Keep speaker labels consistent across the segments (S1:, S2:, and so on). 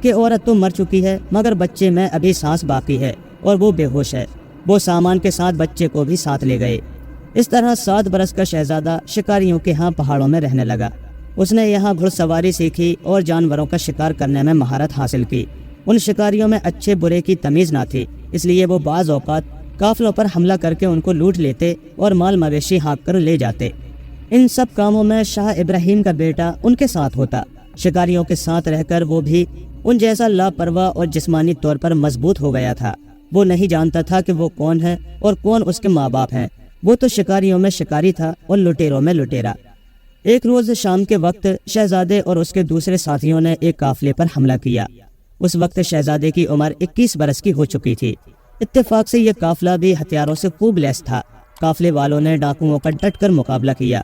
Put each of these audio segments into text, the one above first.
S1: کہ عورت تو مر چکی ہے مگر بچے میں ابھی سانس باقی ہے اور وہ بے ہوش ہے۔ وہ سامان کے ساتھ بچے کو بھی ساتھ لے گئے۔ اس طرح 7 برس کا شہزادہ شکاریوں کے ہاں پہاڑوں میں رہنے لگا۔ اس نے یہاں گھڑ سواری سیکھی اور جانوروں کا شکار کرنے میں مہارت حاصل کی۔ ان شکاریوں میں اچھے برے کی تمیز نہ تھی، اس لیے وہ بعض اوقات قافلوں پر حملہ کر کے ان کو لوٹ لیتے اور مال مویشی ہانک کر لے جاتے۔ ان سب کاموں میں شاہ ابراہیم کا بیٹا ان کے ساتھ ہوتا۔ شکاریوں کے ساتھ رہ کر وہ بھی ان جیسا لاپرواہ اور جسمانی طور پر مضبوط ہو گیا تھا۔ وہ نہیں جانتا تھا کہ وہ کون ہے اور کون اس کے ماں باپ ہیں۔ وہ تو شکاریوں میں شکاری تھا اور لٹیروں میں لٹیرا۔ ایک روز شام کے وقت شہزادے اور اس کے دوسرے ساتھیوں نے ایک قافلے پر حملہ کیا۔ اس وقت شہزادے کی عمر 21 برس کی ہو چکی تھی۔ اتفاق سے یہ قافلہ بھی ہتھیاروں سے خوب لیس تھا۔ قافلے والوں نے ڈاکوؤں کا ڈٹ کر مقابلہ کیا۔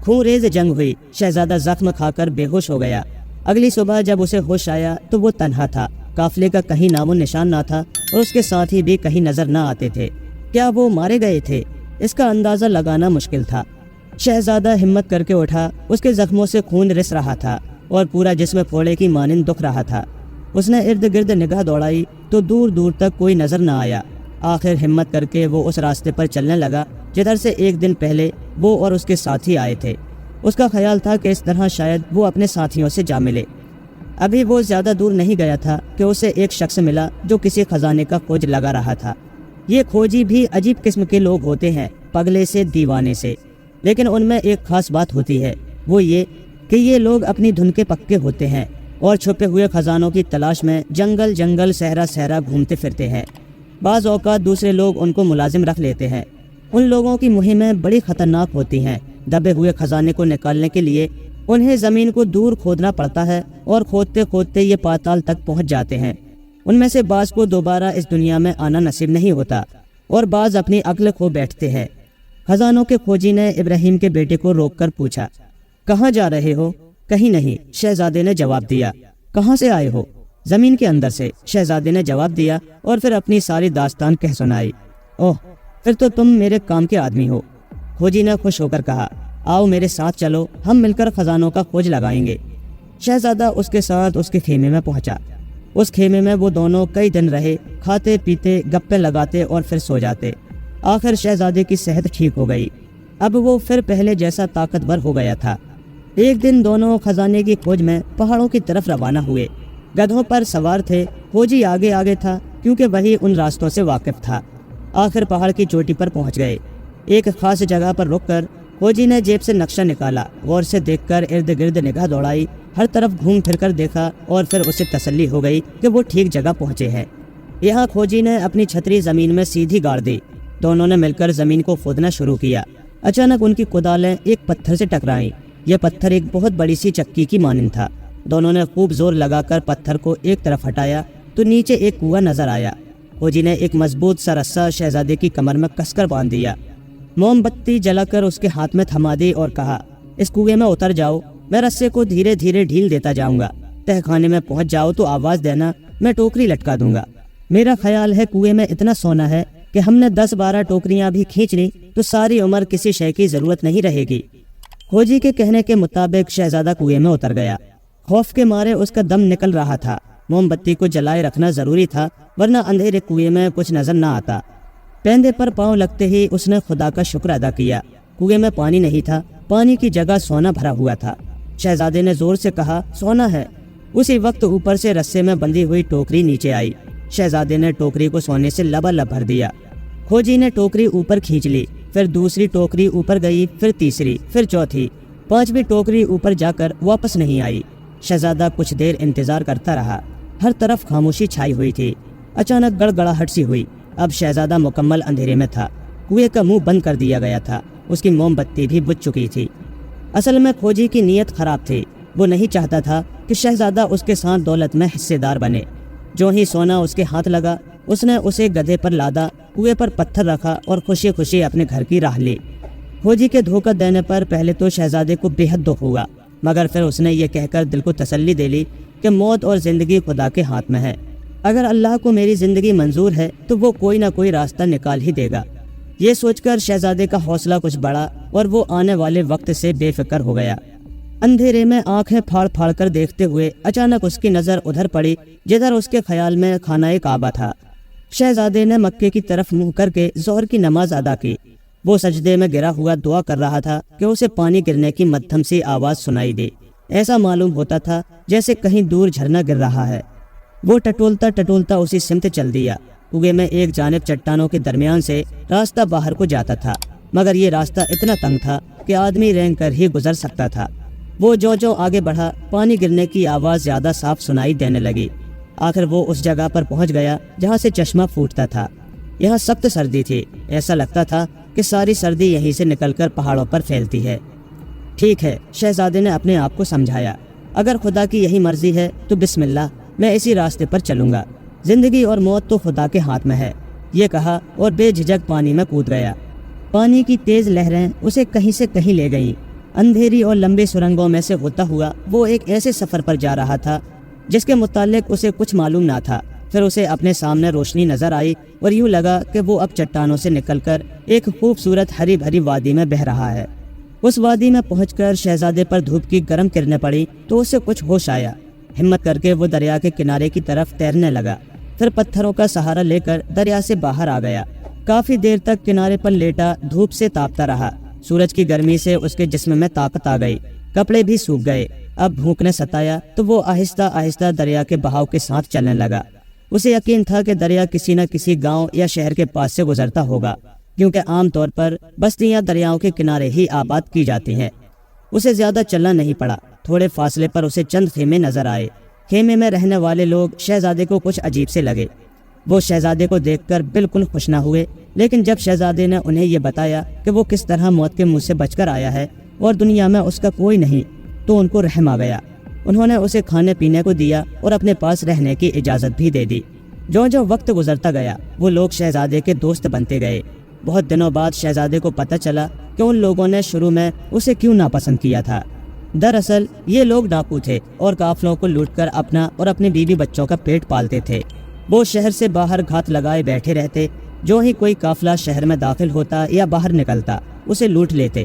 S1: خون ریز جنگ ہوئی۔ شہزادہ زخم کھا کر بے ہوش ہو گیا۔ اگلی صبح جب اسے ہوش آیا تو وہ تنہا تھا۔ قافلے کا کہیں نام و نشان نہ تھا اور اس کے ساتھی بھی کہیں نظر نہ آتے تھے۔ کیا وہ مارے گئے تھے؟ اس کا اندازہ لگانا مشکل تھا۔ شہزادہ ہمت کر کے اٹھا۔ اس کے زخموں سے خون رس رہا تھا اور پورا جسم پھوڑے کی مانند دکھ رہا تھا۔ اس نے ارد گرد نگاہ دوڑائی تو دور دور تک کوئی نظر نہ آیا۔ آخر ہمت کر کے وہ اس راستے پر چلنے لگا جدھر سے ایک دن پہلے وہ اور اس کے ساتھی آئے تھے۔ اس کا خیال تھا کہ اس طرح شاید وہ اپنے ساتھیوں سے جا ملے۔ ابھی وہ زیادہ دور نہیں گیا تھا کہ اسے ایک شخص ملا جو کسی خزانے کا کھوج لگا رہا تھا۔ یہ کھوجی بھی عجیب قسم کے لوگ ہوتے ہیں، پگلے سے دیوانے سے، لیکن ان میں ایک خاص بات ہوتی ہے، وہ یہ کہ یہ لوگ اپنی دھن کے پکے ہوتے ہیں اور چھپے ہوئے خزانوں کی تلاش میں جنگل جنگل صحرا صحرا گھومتے پھرتے ہیں۔ بعض اوقات دوسرے لوگ ان کو ملازم رکھ لیتے ہیں۔ ان لوگوں کی مہمیں بڑی خطرناک ہوتی ہیں۔ دبے ہوئے خزانے کو نکالنے کے لیے انہیں زمین کو دور کھودنا پڑتا ہے اور کھودتے کھودتے یہ پاتال تک پہنچ جاتے ہیں۔ ان میں سے بعض کو دوبارہ اس دنیا میں آنا نصیب نہیں ہوتا اور بعض اپنی عقل کھو بیٹھتے ہیں۔ خزانوں کے کھوجی نے ابراہیم کے بیٹے کو روک کر پوچھا، کہاں جا رہے ہو؟ کہیں نہیں، شہزادے نے جواب دیا۔ کہاں سے آئے ہو؟ زمین کے اندر سے، شہزادے نے جواب دیا اور پھر اپنی ساری داستان کہہ سنائی۔ اوہ، پھر تو تم میرے کام کے آدمی ہو، کھوجی نے خوش ہو کر کہا۔ آؤ میرے ساتھ چلو، ہم مل کر خزانوں کا کھوج لگائیں گے۔ شہزادہ اس کے ساتھ اس کے خیمے میں پہنچا۔ اس خیمے میں وہ دونوں کئی دن رہے، کھاتے پیتے گپے لگاتے اور پھر سو جاتے۔ آخر شہزادے کی صحت ٹھیک ہو گئی۔ اب وہ پھر پہلے جیسا طاقتور ہو گیا تھا۔ ایک دن دونوں خزانے کی کھوج میں پہاڑوں کی طرف روانہ ہوئے۔ گدھوں پر سوار تھے۔ کھوجی آگے آگے تھا کیونکہ وہی ان راستوں سے واقف تھا۔ آخر پہاڑ کی چوٹی پر پہنچ گئے۔ ایک خاص جگہ پر رک کر کھوجی نے جیب سے نقشہ نکالا، غور سے دیکھ کر ارد گرد نگاہ دوڑائی، ہر طرف گھوم پھر کر دیکھا اور پھر اسے تسلی ہو گئی کہ وہ ٹھیک جگہ پہنچے ہیں۔ یہاں کھوجی نے اپنی چھتری زمین میں سیدھی گاڑ دی۔ دونوں نے مل کر زمین کو کھودنا شروع کیا۔ اچانک ان کی کدالیں ایک پتھر سے ٹکرائیں۔ یہ پتھر ایک بہت بڑی سی چکی کی مانند تھا۔ دونوں نے خوب زور لگا کر پتھر کو ایک طرف ہٹایا تو نیچے ایک کنواں نظر آیا۔ کھوجی نے ایک مضبوط سا رسہ شہزادے کی کمر میں کس کر باندھ دیا، موم بتی جلا کر اس کے ہاتھ میں تھما دی اور کہا، اس کنویں میں اتر جاؤ، میں رسے کو دھیرے دھیرے ڈھیل دیتا جاؤں گا۔ تہ خانے میں پہنچ جاؤ تو آواز دینا، میں ٹوکری لٹکا دوں گا۔ میرا خیال ہے کنویں میں اتنا سونا ہے کہ ہم نے 10-12 ٹوکریاں بھی کھینچ لی تو ساری عمر کسی شے کی ضرورت نہیں رہے گی۔ کھوجی کے کہنے کے مطابق شہزادہ کنویں میں اتر گیا۔ خوف کے مارے اس کا دم نکل رہا تھا۔ موم بتی کو جلائے رکھنا ضروری تھا ورنہ اندھیرے کنویں میں کچھ نظر نہ آتا۔ پیندے پر پاؤں لگتے ہی اس نے خدا کا شکر ادا کیا۔ کنویں میں پانی نہیں تھا، پانی کی جگہ سونا بھرا ہوا تھا۔ شہزادے نے زور سے کہا، سونا ہے۔ اسی وقت اوپر سے رسے میں بندھی ہوئی ٹوکری نیچے آئی۔ شہزادے نے ٹوکری کو سونے سے لبالب بھر دیا۔ کھوجی نے ٹوکری اوپر کھینچ لی، پھر دوسری ٹوکری اوپر گئی، پھر تیسری، پھر چوتھی، 5ویں ٹوکری اوپر جا کر واپس نہیں آئی۔ شہزادہ کچھ دیر انتظار کرتا رہا۔ ہر طرف خاموشی چھائی ہوئی تھی۔ اچانک گڑگڑاہٹ سی ہوئی۔ اب شہزادہ مکمل اندھیرے میں تھا۔ کنویں کا منہ بند کر دیا گیا تھا۔ اس کی موم بتی بھی بجھ چکی تھی۔ اصل میں کھوجی کی نیت خراب تھی۔ وہ نہیں چاہتا تھا کہ شہزادہ اس کے ساتھ دولت میں حصے دار بنے۔ جو ہی سونا اس کے ہاتھ لگا، اس نے اسے گدھے پر لادا، کنویں پر پتھر رکھا اور خوشی خوشی اپنے گھر کی راہ لی۔ کھوجی کے دھوکہ دینے پر پہلے تو شہزادے کو بے حد دکھ ہوا، مگر پھر اس نے یہ کہہ کر دل کو تسلی دے لی کہ موت اور زندگی خدا کے ہاتھ میں ہے۔ اگر اللہ کو میری زندگی منظور ہے تو وہ کوئی نہ کوئی راستہ نکال ہی دے گا۔ یہ سوچ کر شہزادے کا حوصلہ کچھ بڑھا اور وہ آنے والے وقت سے بے فکر ہو گیا۔ اندھیرے میں آنکھیں پھاڑ پھاڑ کر دیکھتے ہوئے اچانک اس کی نظر ادھر پڑی جدھر اس کے خیال میں خانہ کعبہ تھا۔ شہزادے نے مکے کی طرف منہ کر کے ظہر کی نماز ادا کی۔ وہ سجدے میں گرا ہوا دعا کر رہا تھا کہ اسے پانی گرنے کی مدھم سی آواز سنائی دی۔ ایسا معلوم ہوتا تھا جیسے کہیں دور جھرنا گر رہا ہے۔ وہ ٹٹولتا ٹٹولتا اسی سمت چل دیا۔ کنویں میں ایک جانب چٹانوں کے درمیان سے راستہ باہر کو جاتا تھا، مگر یہ راستہ اتنا تنگ تھا کہ آدمی رینگ کر ہی گزر سکتا تھا۔ وہ جو آگے بڑھا، پانی گرنے کی آواز زیادہ صاف سنائی دینے لگی۔ آخر وہ اس جگہ پر پہنچ گیا جہاں سے چشمہ پھوٹتا تھا۔ یہاں سخت سردی تھی، ایسا لگتا تھا کہ ساری سردی یہیں سے نکل کر پہاڑوں پر پھیلتی ہے۔ ٹھیک ہے، شہزادے نے اپنے آپ کو سمجھایا، اگر خدا کی یہی مرضی ہے تو بسم اللہ، میں اسی راستے پر چلوں گا۔ زندگی اور موت تو خدا کے ہاتھ میں ہے، یہ کہا اور بے جھجک پانی میں کود گیا۔ پانی کی تیز لہریں اسے کہیں سے کہیں لے گئیں۔ اندھیری اور لمبی سرنگوں میں سے ہوتا ہوا وہ ایک ایسے سفر پر جا رہا تھا جس کے متعلق اسے کچھ معلوم نہ تھا۔ پھر اسے اپنے سامنے روشنی نظر آئی اور یوں لگا کہ وہ اب چٹانوں سے نکل کر ایک خوبصورت ہری بھری وادی میں بہہ رہا ہے۔ اس وادی میں پہنچ کر شہزادے پر دھوپ کی گرم کرنیں پڑی تو اسے کچھ ہوش آیا۔ ہمت کر کے وہ دریا کے کنارے کی طرف تیرنے لگا، پھر پتھروں کا سہارا لے کر دریا سے باہر آ گیا۔ کافی دیر تک کنارے پر لیٹا دھوپ سے تاپتا رہا۔ سورج کی گرمی سے اس کے جسم میں طاقت آ گئی، کپڑے بھی سوکھ گئے۔ اب بھوک نے ستایا تو وہ آہستہ آہستہ دریا کے بہاؤ کے ساتھ چلنے لگا۔ اسے یقین تھا کہ دریا کسی نہ کسی گاؤں یا شہر کے پاس سے گزرتا ہوگا، کیونکہ عام طور پر بستیاں دریاؤں کے کنارے ہی آباد کی جاتی ہیں۔ اسے زیادہ چلنا نہیں پڑا۔ تھوڑے فاصلے پر اسے چند خیمے نظر آئے۔ خیمے میں رہنے والے لوگ شہزادے کو کچھ عجیب سے لگے۔ وہ شہزادے کو دیکھ کر بالکل خوش نہ ہوئے، لیکن جب شہزادے نے انہیں یہ بتایا کہ وہ کس طرح موت کے منہ سے بچ کر آیا ہے اور دنیا میں اس کا کوئی نہیں، تو ان کو رحم آ گیا۔ انہوں نے اسے کھانے پینے کو دیا اور اپنے پاس رہنے کی اجازت بھی دے دی۔ جو وقت گزرتا گیا وہ لوگ شہزادے کے دوست بنتے گئے۔ بہت دنوں بعد شہزادے کو پتہ چلا کہ ان لوگوں نے شروع میں اسے کیوں ناپسند کیا تھا۔ دراصل یہ لوگ ڈاکو تھے اور قافلوں کو لوٹ کر اپنا اور اپنے بیوی بچوں کا پیٹ پالتے تھے۔ وہ شہر سے باہر گھات لگائے بیٹھے رہتے، جو ہی کوئی قافلہ شہر میں داخل ہوتا یا باہر نکلتا اسے لوٹ لیتے۔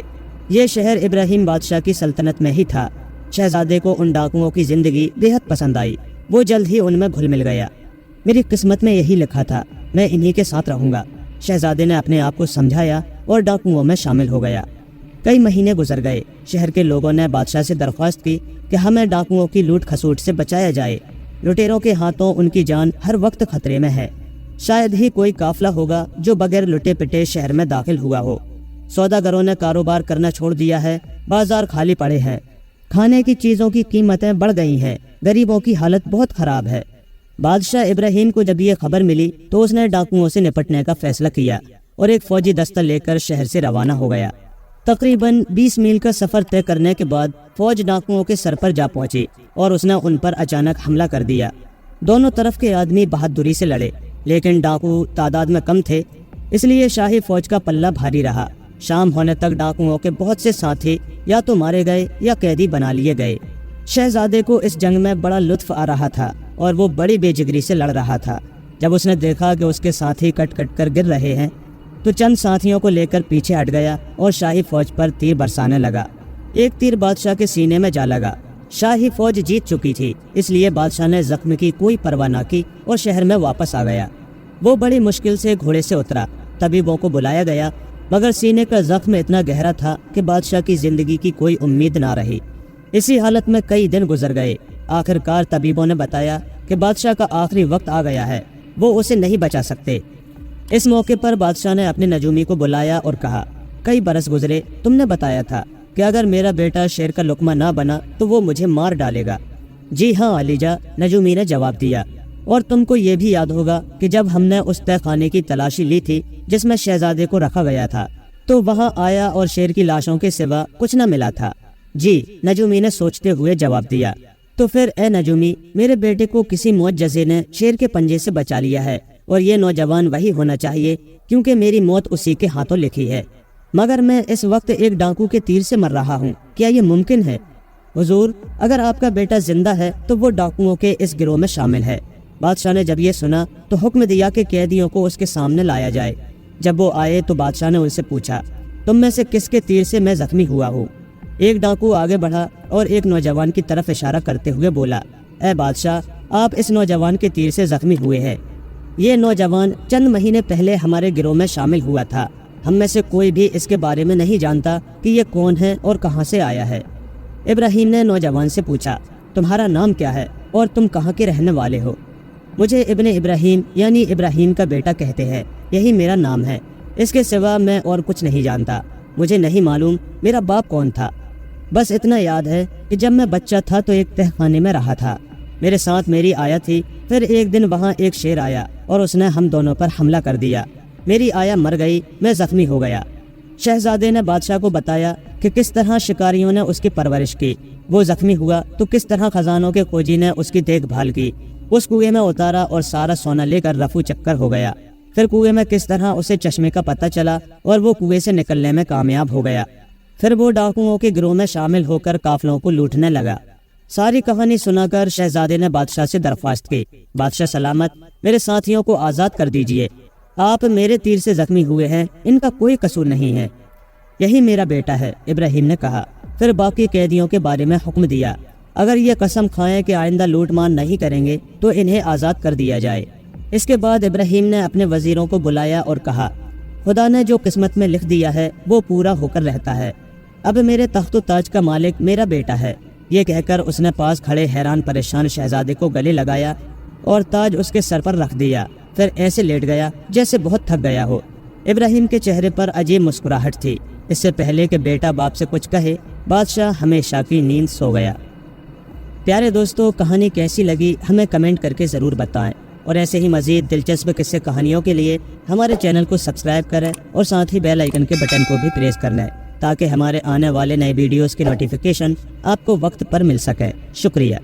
S1: یہ شہر ابراہیم بادشاہ کی سلطنت میں ہی تھا۔ شہزادے کو ان ڈاکوؤں کی زندگی بے حد پسند آئی۔ وہ جلد ہی ان میں گھل مل گیا۔ میری قسمت میں یہی لکھا تھا، میں انہی کے ساتھ رہوں گا، شہزادے نے اپنے آپ کو سمجھایا اور ڈاکوؤں میں شامل ہو گیا۔ کئی مہینے گزر گئے۔ شہر کے لوگوں نے بادشاہ سے درخواست کی کہ ہمیں ڈاکوؤں کی لوٹ کھسوٹ سے بچایا جائے۔ لٹیروں کے ہاتھوں ان کی جان ہر وقت خطرے میں ہے۔ شاید ہی کوئی قافلہ ہوگا جو بغیر لٹے پٹے شہر میں داخل ہوا ہو۔ سوداگروں نے کاروبار کرنا چھوڑ دیا ہے، بازار خالی پڑے ہیں، کھانے کی چیزوں کی قیمتیں بڑھ گئی ہیں، غریبوں کی حالت بہت خراب ہے۔ بادشاہ ابراہیم کو جب یہ خبر ملی تو اس نے ڈاکوؤں سے نپٹنے کا فیصلہ کیا اور ایک فوجی دستہ لے کر شہر سے روانہ ہو گیا۔ تقریباً 20 میل کا سفر طے کرنے کے بعد فوج ڈاکوؤں کے سر پر جا پہنچی اور اس نے ان پر اچانک حملہ کر دیا۔ دونوں طرف کے آدمی بہادری سے لڑے، لیکن ڈاکو تعداد میں کم تھے، اس لیے شاہی فوج کا پلہ بھاری رہا۔ شام ہونے تک ڈاکوؤں کے بہت سے ساتھی یا تو مارے گئے یا قیدی بنا لیے گئے۔ شہزادے کو اس جنگ میں بڑا لطف آ رہا تھا اور وہ بڑی بے جگری سے لڑ رہا تھا۔ جب اس نے دیکھا کہ اس کے ساتھی کٹ کٹ کر گر رہے ہیں تو چند ساتھیوں کو لے کر پیچھے ہٹ گیا اور شاہی فوج پر تیر برسانے لگا۔ ایک تیر بادشاہ کے سینے میں جا لگا۔ شاہی فوج جیت چکی تھی، اس لیے بادشاہ نے زخم کی کوئی پرواہ نہ کی اور شہر میں واپس آ گیا۔ وہ بڑی مشکل سے گھوڑے سے اترا۔ طبیبوں کو بلایا گیا، مگر سینے کا زخم اتنا گہرا تھا کہ بادشاہ کی زندگی کی کوئی امید نہ رہی۔ اسی حالت میں کئی دن گزر گئے۔ آخر کار طبیبوں نے بتایا کہ بادشاہ کا آخری وقت آ گیا ہے، وہ اسے نہیں بچا سکتے۔ اس موقع پر بادشاہ نے اپنے نجومی کو بلایا اور کہا، کئی برس گزرے، تم نے بتایا تھا کہ اگر میرا بیٹا شیر کا لقمہ نہ بنا تو وہ مجھے مار ڈالے گا۔ جی ہاں علیجا، نجومی نے جواب دیا، اور تم کو یہ بھی یاد ہوگا کہ جب ہم نے اس تہہ خانے کی تلاشی لی تھی جس میں شہزادے کو رکھا گیا تھا تو وہاں آیا اور شیر کی لاشوں کے سوا کچھ نہ ملا تھا۔ جی، نجومی نے سوچتے ہوئے جواب دیا۔ تو پھر اے نجومی، میرے بیٹے کو کسی معجزے نے شیر کے پنجے سے بچا لیا ہے، اور یہ نوجوان وہی ہونا چاہیے کیونکہ میری موت اسی کے ہاتھوں لکھی ہے، مگر میں اس وقت ایک ڈاکو کے تیر سے مر رہا ہوں، کیا یہ ممکن ہے؟ حضور، اگر آپ کا بیٹا زندہ ہے تو وہ ڈاکوؤں کے اس گروہ میں شامل ہے۔ بادشاہ نے جب یہ سنا تو حکم دیا کہ قیدیوں کو اس کے سامنے لایا جائے۔ جب وہ آئے تو بادشاہ نے ان سے پوچھا، تم میں سے کس کے تیر سے میں زخمی ہوا ہوں؟ ایک ڈاکو آگے بڑھا اور ایک نوجوان کی طرف اشارہ کرتے ہوئے بولا، اے بادشاہ، آپ اس نوجوان کے تیر سے زخمی ہوئے ہیں۔ یہ نوجوان چند مہینے پہلے ہمارے گروہ میں شامل ہوا تھا۔ ہم میں سے کوئی بھی اس کے بارے میں نہیں جانتا کہ یہ کون ہے اور کہاں سے آیا ہے۔ ابراہیم نے نوجوان سے پوچھا، تمہارا نام کیا ہے اور تم کہاں کے رہنے والے ہو؟ مجھے ابن ابراہیم یعنی ابراہیم کا بیٹا کہتے ہیں، یہی میرا نام ہے۔ اس کے سوا میں اور کچھ نہیں جانتا۔ مجھے نہیں معلوم میرا باپ کون تھا، بس اتنا یاد ہے کہ جب میں بچہ تھا تو ایک تہ خانے میں رہا تھا، میرے ساتھ میری آیا تھی۔ پھر ایک دن وہاں ایک شیر آیا اور اس نے ہم دونوں پر حملہ کر دیا۔ میری آیا مر گئی، میں زخمی ہو گیا۔ شہزادے نے بادشاہ کو بتایا کہ کس طرح شکاریوں نے اس کی پرورش کی۔ وہ زخمی ہوا تو کس طرح خزانوں کے کھوجی نے اس کی دیکھ بھال کی، اس کنویں میں اتارا اور سارا سونا لے کر رفو چکر ہو گیا۔ پھر کنویں میں کس طرح اسے چشمے کا پتہ چلا اور وہ کنویں سے نکلنے میں کامیاب ہو گیا۔ پھر وہ ڈاکوؤں کے گروہ میں شامل ہو کر قافلوں کو لوٹنے لگا۔ ساری کہانی سنا کر شہزادے نے بادشاہ سے درخواست کی، بادشاہ سلامت، میرے ساتھیوں کو آزاد کر دیجئے۔ آپ میرے تیر سے زخمی ہوئے ہیں، ان کا کوئی قصور نہیں ہے۔ یہی میرا بیٹا ہے، ابراہیم نے کہا۔ پھر باقی قیدیوں کے بارے میں حکم دیا، اگر یہ قسم کھائیں کہ آئندہ لوٹ مان نہیں کریں گے تو انہیں آزاد کر دیا جائے۔ اس کے بعد ابراہیم نے اپنے وزیروں کو بلایا اور کہا، خدا نے جو قسمت میں لکھ دیا ہے وہ پورا ہو کر رہتا ہے۔ اب میرے تخت و تاج کا مالک میرا بیٹا ہے۔ یہ کہہ کر اس نے پاس کھڑے حیران پریشان شہزادے کو گلے لگایا اور تاج اس کے سر پر رکھ دیا۔ پھر ایسے لیٹ گیا جیسے بہت تھک گیا ہو۔ ابراہیم کے چہرے پر عجیب مسکراہٹ تھی۔ اس سے پہلے کہ بیٹا باپ سے کچھ کہے، بادشاہ ہمیشہ کی نیند سو گیا۔ پیارے دوستو، کہانی کیسی لگی ہمیں کمنٹ کر کے ضرور بتائیں، اور ایسے ہی مزید دلچسپ قصے کہانیوں کے لیے ہمارے چینل کو سبسکرائب کریں اور ساتھ ہی بیل آئیکن کے بٹن کو بھی پریس کر لیں تاکہ ہمارے آنے والے نئے ویڈیوز کی نوٹیفیکیشن آپ کو وقت پر مل سکے۔ شکریہ۔